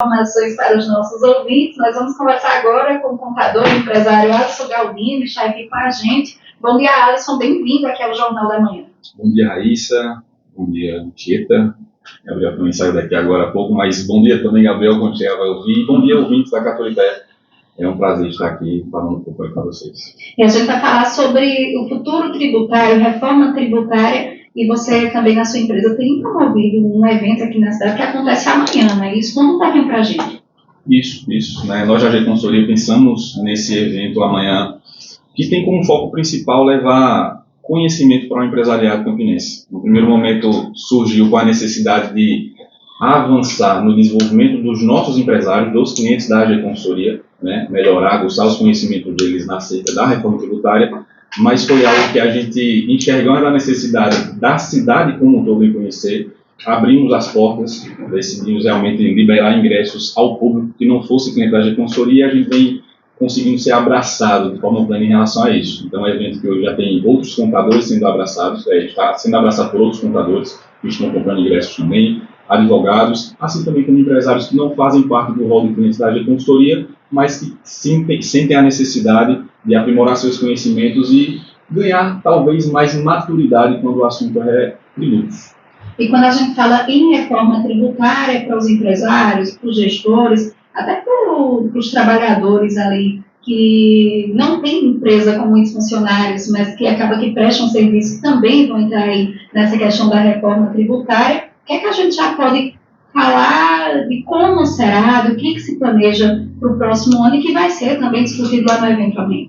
Informações para os nossos ouvintes. Nós vamos conversar agora com o contador e empresário Alisson Galdino, que está aqui com a gente. Bom dia, Alisson, bem-vindo aqui ao Jornal da Manhã. Bom dia, Raíssa. Bom dia, Tieta. Gabriel também saiu daqui agora há pouco, mas bom dia também, Gabriel, quando chegar vai ouvir. Bom dia, ouvintes da Caturité. É um prazer estar aqui falando um pouco com vocês. E a gente vai falar sobre o futuro tributário, reforma tributária, e você também na sua empresa tem promovido um evento aqui na cidade que acontece amanhã, né? Isso conta um pouquinho para a gente. Isso. Né? Nós, da AG Consultoria, pensamos nesse evento amanhã, que tem como foco principal levar conhecimento para o empresariado campinense. No primeiro momento surgiu com a necessidade de avançar no desenvolvimento dos nossos empresários, dos clientes da AG Consultoria, né? Melhorar, aguçar os conhecimentos deles acerca da reforma tributária, mas foi algo que a gente, enxergando a necessidade da cidade como um todo em conhecer, abrimos as portas, decidimos realmente liberar ingressos ao público que não fosse cliente da AG Consultoria, e a gente vem conseguindo ser abraçado de forma plena em relação a isso. Então é um evento que hoje já tem outros contadores sendo abraçados, está sendo abraçado por outros contadores que estão comprando ingressos também, advogados, assim também como empresários que não fazem parte do rol de clientes da AG Consultoria, mas que sentem a necessidade de aprimorar seus conhecimentos e ganhar talvez mais maturidade quando o assunto é tributos. E quando a gente fala em reforma tributária para os empresários, para os gestores, até para os trabalhadores ali que não tem empresa com muitos funcionários, mas que acaba que prestam serviço, também vão entrar aí nessa questão da reforma tributária. O que é que a gente já pode falar de como será, do que se planeja para o próximo ano e que vai ser também discutido lá no evento amanhã?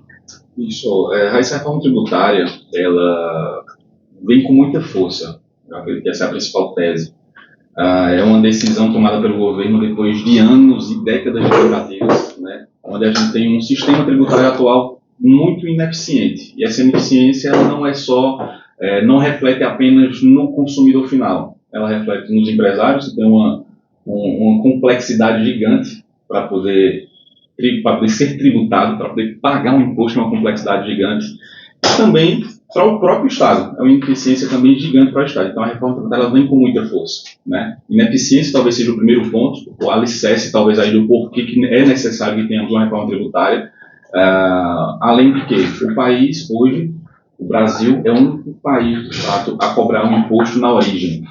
Isso, essa reforma tributária, ela vem com muita força. Eu acredito que essa é a principal tese. É uma decisão tomada pelo governo depois de anos e décadas de tentativas, né, onde a gente tem um sistema tributário atual muito ineficiente. E essa ineficiência não é só, não reflete apenas no consumidor final. Ela reflete nos empresários, que tem uma complexidade gigante para poder ser tributado, para poder pagar um imposto, uma complexidade gigante. E também para o próprio Estado, é uma ineficiência também gigante para o Estado. Então a reforma tributária vem com muita força, né? Ineficiência talvez seja o primeiro ponto, o alicerce talvez aí do porquê que é necessário que tenhamos uma reforma tributária. Além de que o país hoje, o Brasil, é o único país, de fato, a cobrar um imposto na origem.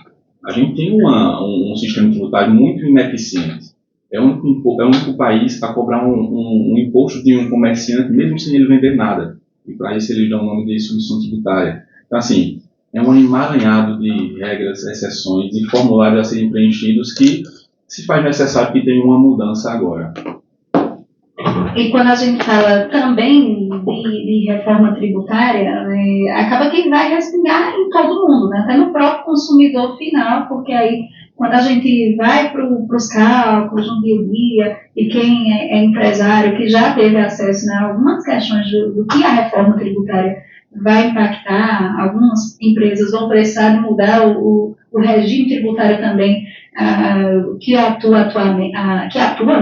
A gente tem um sistema tributário muito ineficiente. É o único país a cobrar um imposto de um comerciante, mesmo sem ele vender nada. E para isso eles dão o nome de submissão tributária. Então, assim, é um emaranhado de regras, exceções e formulários a serem preenchidos que se faz necessário que tenha uma mudança agora. E quando a gente fala também de reforma tributária, acaba que vai respingar em todo mundo, né? Até no próprio consumidor final, porque aí quando a gente vai para os cálculos no dia a dia, e quem é empresário que já teve acesso, né, a algumas questões do que a reforma tributária vai impactar, algumas empresas vão precisar de mudar o regime tributário também, que atua,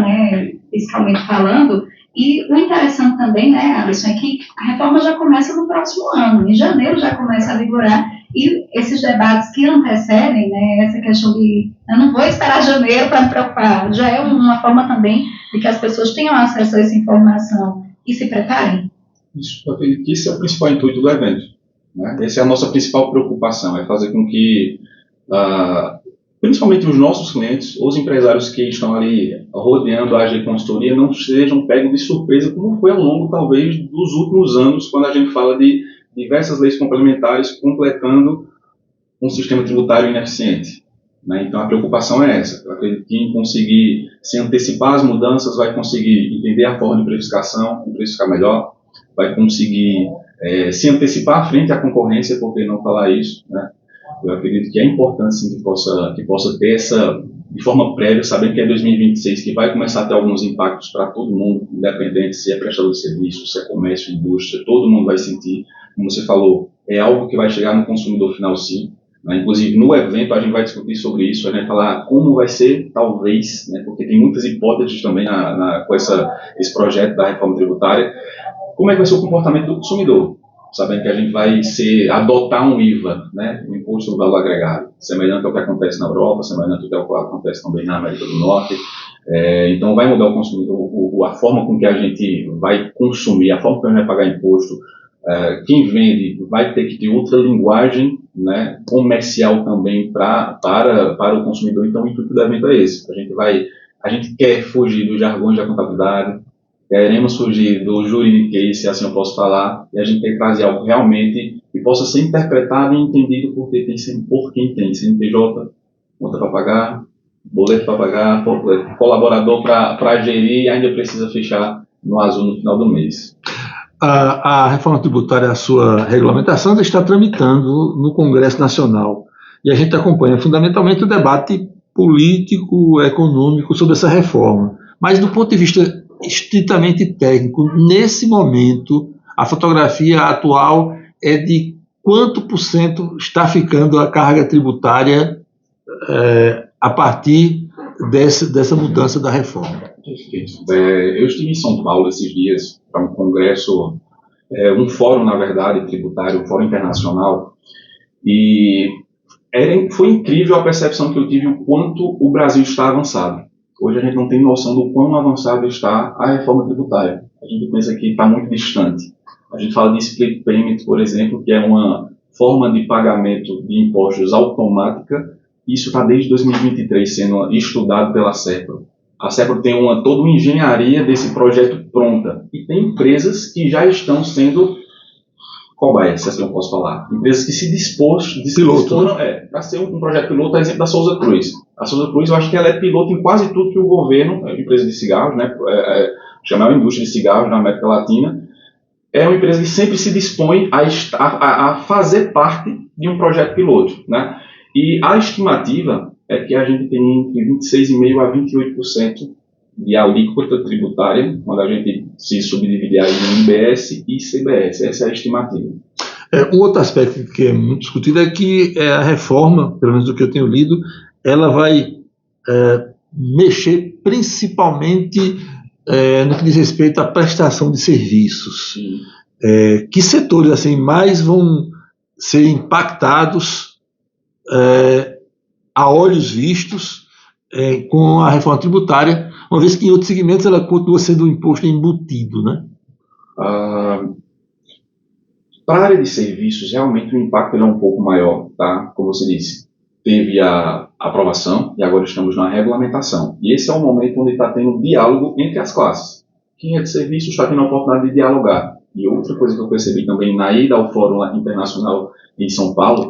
né, fiscalmente falando. E o interessante também, né, Alisson, é que a reforma já começa no próximo ano, em janeiro já começa a vigorar, e esses debates que antecedem, né, essa questão de eu não vou esperar janeiro para me preocupar, já é uma forma também de que as pessoas tenham acesso a essa informação e se preparem. Isso, eu acredito que esse é o principal intuito do evento, né? Essa é a nossa principal preocupação, é fazer com que principalmente os nossos clientes, os empresários que estão ali rodeando a AG Consultoria, não sejam pegos de surpresa, como foi ao longo, talvez, dos últimos anos, quando a gente fala de diversas leis complementares completando um sistema tributário ineficiente, né? Então, a preocupação é essa. Eu acredito que em conseguir se antecipar às mudanças, vai conseguir entender a forma de precificação, precificar melhor, vai conseguir se antecipar frente à concorrência, por que não falar isso, né? Eu acredito que é importante sim, que possa ter essa, de forma prévia, sabendo que é 2026, que vai começar a ter alguns impactos para todo mundo, independente se é prestador de serviço, se é comércio, indústria, todo mundo vai sentir. Como você falou, é algo que vai chegar no consumidor final sim, né? Inclusive no evento a gente vai discutir sobre isso, a gente vai falar como vai ser, talvez, né? Porque tem muitas hipóteses também com esse projeto da reforma tributária, como é que vai ser o comportamento do consumidor. sabendo que a gente vai adotar um IVA, né, um Imposto do Valor Agregado, semelhante ao que acontece na Europa, semelhante ao que acontece também na América do Norte. Então vai mudar o consumidor, a forma com que a gente vai consumir, a forma que a gente vai pagar imposto. Quem vende vai ter que ter outra linguagem, né, comercial também para o consumidor. Então o intuito do evento é esse. A gente quer fugir dos jargões da contabilidade, queremos fugir do juridiquês, se assim eu posso falar, e a gente tem que trazer algo realmente que possa ser interpretado e entendido por quem tem CNPJ, conta para pagar, boleto para pagar, colaborador para gerir e ainda precisa fechar no azul no final do mês. A reforma tributária, a sua regulamentação, está tramitando no Congresso Nacional e a gente acompanha fundamentalmente o debate político, econômico sobre essa reforma. Mas do ponto de vista estritamente técnico, nesse momento, a fotografia atual é de quanto por cento está ficando a carga tributária a partir dessa mudança da reforma. Eu estive em São Paulo esses dias para um congresso, um fórum, na verdade, tributário, um fórum internacional, e foi incrível a percepção que eu tive o quanto o Brasil está avançado. Hoje a gente não tem noção do quão avançado está a reforma tributária. A gente pensa que está muito distante. A gente fala de split payment, por exemplo, que é uma forma de pagamento de impostos automática. Isso está desde 2023 sendo estudado pela CEPRO. A CEPRO tem toda uma engenharia desse projeto pronta. E tem empresas que já estão sendo cobaias, se assim eu posso falar. Empresas que se disporam para ser um projeto piloto, a exemplo da Souza Cruz. A Souza Cruz, eu acho que ela é piloto em quase tudo que o governo, empresa de cigarros, né, chamar a indústria de cigarros na América Latina, é uma empresa que sempre se dispõe a fazer parte de um projeto piloto, né? E a estimativa é que a gente tem entre 26,5% a 28% de alíquota tributária, quando a gente se subdividir aí em IBS e CBS. Essa é a estimativa. Um outro aspecto que é muito discutido é que a reforma, pelo menos do que eu tenho lido, ela vai mexer principalmente no que diz respeito à prestação de serviços. Que setores assim, mais vão ser impactados a olhos vistos com a reforma tributária, uma vez que em outros segmentos ela continua sendo um imposto embutido, né? Para a área de serviços, realmente o impacto é um pouco maior, tá? Como você disse, teve a aprovação e agora estamos na regulamentação. E esse é o momento onde está tendo um diálogo entre as classes. Quem é de serviços está tendo a oportunidade de dialogar. E outra coisa que eu percebi também na ida ao Fórum Internacional em São Paulo,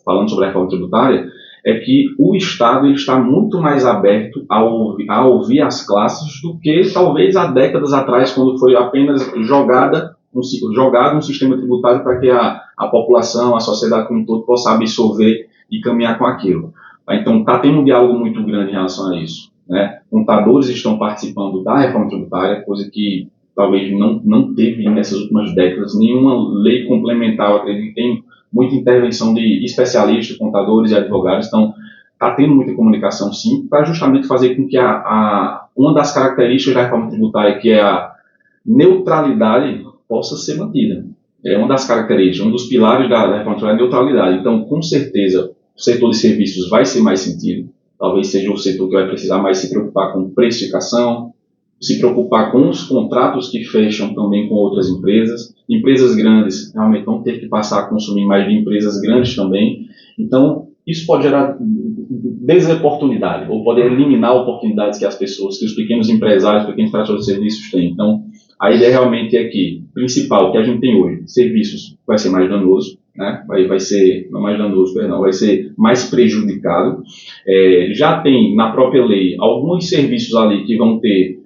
falando sobre a reforma tributária, é que o Estado ele está muito mais aberto a ouvir as classes do que talvez há décadas atrás, quando foi apenas jogado um sistema tributário para que a população, a sociedade como um todo possa absorver e caminhar com aquilo. Então está tendo um diálogo muito grande em relação a isso, né? Contadores estão participando da reforma tributária, coisa que talvez não teve nessas últimas décadas, nenhuma lei complementar, eu acredito que tem muita intervenção de especialistas, contadores e advogados, então está tendo muita comunicação sim, para justamente fazer com que uma das características da reforma tributária, que é a neutralidade, possa ser mantida. É uma das características, um dos pilares da reforma tributária é a neutralidade. Então, com certeza, o setor de serviços vai ser mais sentido, talvez seja o setor que vai precisar mais se preocupar com precificação, se preocupar com os contratos que fecham também com outras empresas. Empresas grandes realmente vão ter que passar a consumir mais de empresas grandes também. Então, isso pode gerar desoportunidade, ou pode eliminar oportunidades que os pequenos empresários, pequenos prestadores de serviços têm. Então, a ideia realmente é que, principal, que a gente tem hoje, serviços vai ser mais danoso, né? Vai ser, não mais danoso, perdão, vai ser mais prejudicado. Já tem, na própria lei, alguns serviços ali que vão ter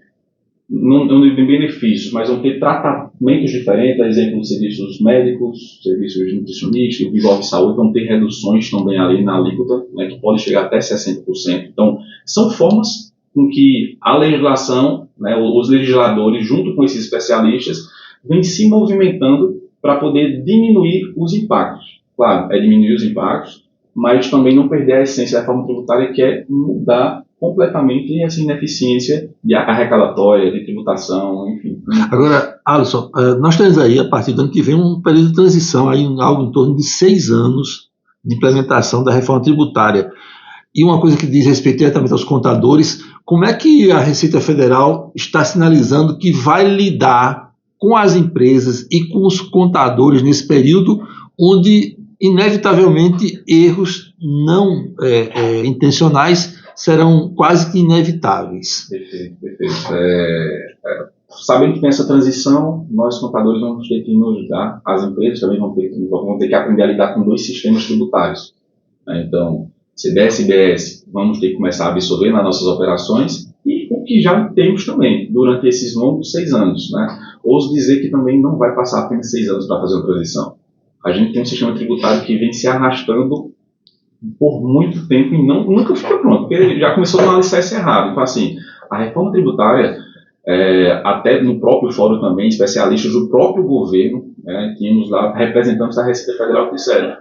não tem benefícios, mas vão ter tratamentos diferentes, por exemplo, serviços médicos, serviços nutricionistas, que envolve saúde, vão ter reduções também ali na alíquota, né, que pode chegar até 60%. Então, são formas com que a legislação, né, os legisladores, junto com esses especialistas, vêm se movimentando para poder diminuir os impactos. Claro, diminuir os impactos, mas também não perder a essência da reforma tributária, que é mudar completamente essa ineficiência de arrecadatória, de tributação, enfim. Agora, Alisson, nós temos aí, a partir do ano que vem, um período de transição, aí, algo em torno de 6 anos de implementação da reforma tributária. E uma coisa que diz respeito diretamente aos contadores, como é que a Receita Federal está sinalizando que vai lidar com as empresas e com os contadores nesse período onde, inevitavelmente, erros não intencionais serão quase que inevitáveis? Perfeito. Sabendo que tem essa transição, nós contadores vamos ter que nos ajudar, as empresas também vão ter que aprender a lidar com 2 sistemas tributários. Então, CDS e IBS vamos ter que começar a absorver nas nossas operações, e o que já temos também durante esses longos 6 anos. Né? Ouso dizer que também não vai passar apenas 6 anos para fazer uma transição. A gente tem um sistema tributário que vem se arrastando por muito tempo e nunca fica pronto, porque ele já começou no alicerce errado. Então, assim, a reforma tributária, até no próprio fórum também, especialistas do próprio governo, tínhamos lá representantes da Receita Federal que disseram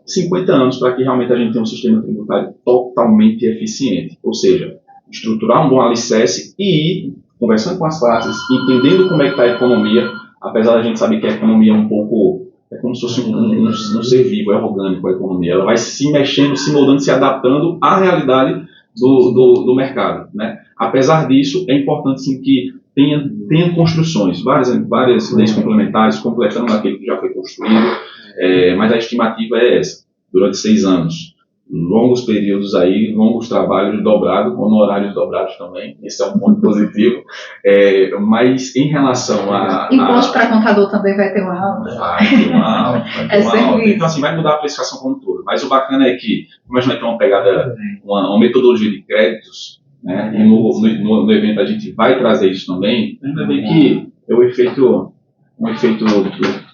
50 anos para que realmente a gente tenha um sistema tributário totalmente eficiente. Ou seja, estruturar um bom alicerce e ir conversando com as classes, entendendo como é que está a economia, apesar da gente saber que a economia é um pouco, como se fosse um ser vivo, é orgânico a economia. Ela vai se mexendo, se moldando, se adaptando à realidade do mercado. Né? Apesar disso, é importante sim que tenha construções, várias leis complementares, completando aquilo que já foi construído, mas a estimativa é essa, durante 6 anos. Longos períodos aí, longos trabalhos dobrados, honorários dobrados também, esse é um ponto positivo, mas em relação a... Imposto para contador também vai ter uma alta. Vai ter uma alta. Então assim, vai mudar a precificação como um todo, mas o bacana é que, como a gente vai ter uma pegada, uma metodologia de créditos, né, e no evento a gente vai trazer isso também, ainda bem que é o efeito,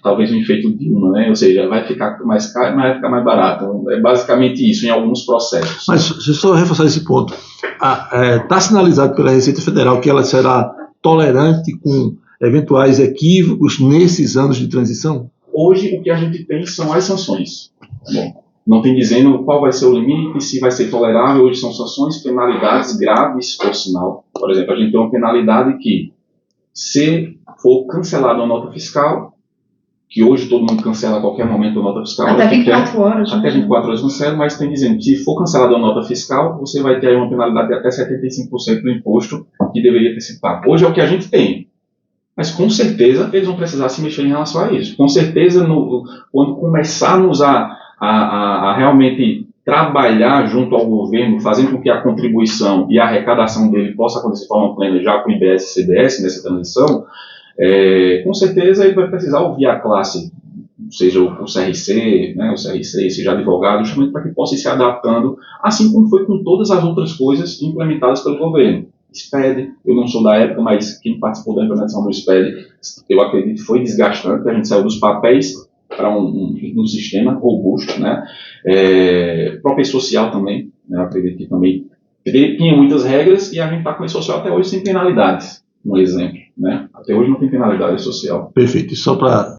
talvez um efeito Dilma, né? Ou seja, vai ficar mais caro, mas vai ficar mais barato. É basicamente isso em alguns processos. Mas deixa eu só reforçar esse ponto. Está sinalizado pela Receita Federal que ela será tolerante com eventuais equívocos nesses anos de transição? Hoje o que a gente tem são as sanções. Bom, não tem dizendo qual vai ser o limite, se vai ser tolerável. Hoje são sanções, penalidades graves, por sinal. Por exemplo, a gente tem uma penalidade que, se for cancelada a nota fiscal, que hoje todo mundo cancela a qualquer momento a nota fiscal. Até 24 horas. Até 24 horas cancela, mas tem dizendo que se for cancelada a nota fiscal, você vai ter aí uma penalidade de até 75% do imposto que deveria ter sido pago. Hoje é o que a gente tem. Mas com certeza eles vão precisar se mexer em relação a isso. Com certeza, quando começarmos a realmente trabalhar junto ao governo, fazendo com que a contribuição e a arrecadação dele possa acontecer de forma plena já com o IBS e CDS nessa transição, com certeza ele vai precisar ouvir a classe, seja o CRC, né, o CRC, seja advogado, justamente para que possa ir se adaptando, assim como foi com todas as outras coisas implementadas pelo governo. SPED, eu não sou da época, mas quem participou da implementação do SPED, eu acredito que foi desgastante, a gente saiu dos papéis para um sistema robusto, né? Própria social também, né? Eu acredito que também tinha muitas regras e a gente está com esse social até hoje sem penalidades, um exemplo, né? Até hoje não tem penalidade social. Perfeito, e só para